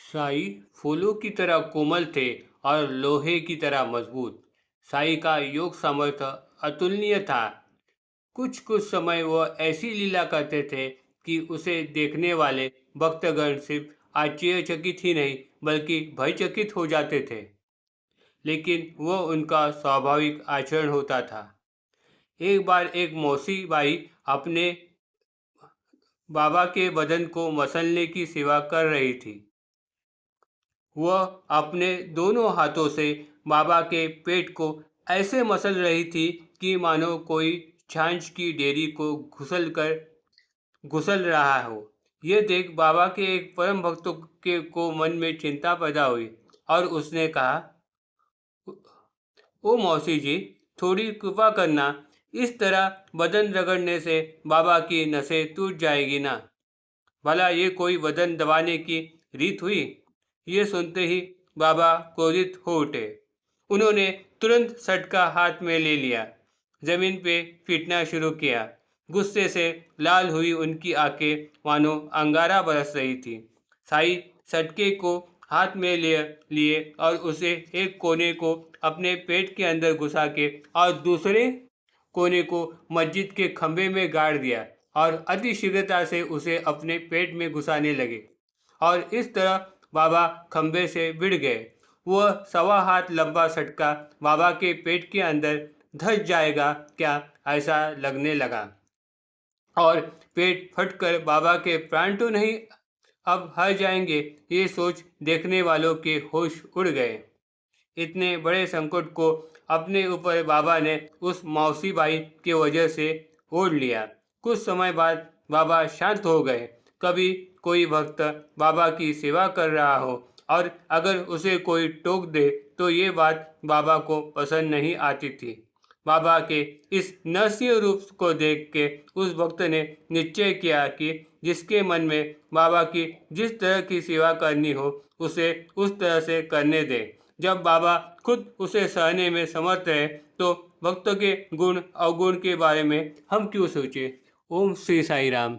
साई फूलों की तरह कोमल थे और लोहे की तरह मजबूत। साई का योग सामर्थ्य अतुलनीय था। कुछ कुछ समय वह ऐसी लीला करते थे कि उसे देखने वाले भक्तगण सिर्फ आश्चर्यचकित ही नहीं बल्कि भयचकित हो जाते थे। लेकिन वह उनका स्वाभाविक आचरण होता था। एक बार एक मौसी बाई अपने बाबा के बदन को मसलने की सेवा कर रही थी। वह अपने दोनों हाथों से बाबा के पेट को ऐसे मसल रही थी कि मानो कोई छाछ की डेयरी को घुसल रहा हो। यह देख बाबा के एक परम भक्त के को मन में चिंता पैदा हुई और उसने कहा, ओ मौसी जी, थोड़ी कृपा करना, इस तरह बदन रगड़ने से बाबा की नसें टूट जाएगी ना। भला ये कोई बदन दबाने की रीत हुई? ये सुनते ही बाबा क्रोधित हो उठे। उन्होंने तुरंत सटका हाथ में ले लिया, जमीन पे पीटना शुरू किया। गुस्से से लाल हुई उनकी आंखें मानो अंगारा बरस रही थी। साई सटके को हाथ में लिए और उसे एक कोने को अपने पेट के अंदर घुसा के और दूसरे कोने को मस्जिद के खंभे में गाड़ दिया और अति शीघ्रता से उसे अपने पेट में घुसाने लगे और इस तरह बाबा खंभे से भिड़ गए। वह 1.25 हाथ लंबा सटका बाबा के पेट के अंदर धंस जाएगा क्या, ऐसा लगने लगा और पेट फटकर बाबा के प्राण तो नहीं अब हर जाएंगे, ये सोच देखने वालों के होश उड़ गए। इतने बड़े संकट को अपने ऊपर बाबा ने उस मौसी बाई की वजह से ओढ़ लिया। कुछ समय बाद बाबा शांत हो गए। कभी कोई भक्त बाबा की सेवा कर रहा हो और अगर उसे कोई टोक दे तो ये बात बाबा को पसंद नहीं आती थी। बाबा के इस नरसिंह रूप को देख के उस भक्त ने निश्चय किया कि जिसके मन में बाबा की जिस तरह की सेवा करनी हो उसे उस तरह से करने दे। जब बाबा खुद उसे सहने में समर्थ है तो भक्त के गुण अवगुण के बारे में हम क्यों सोचें। Om Shri Sai Ram.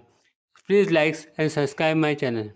Please like and subscribe my channel.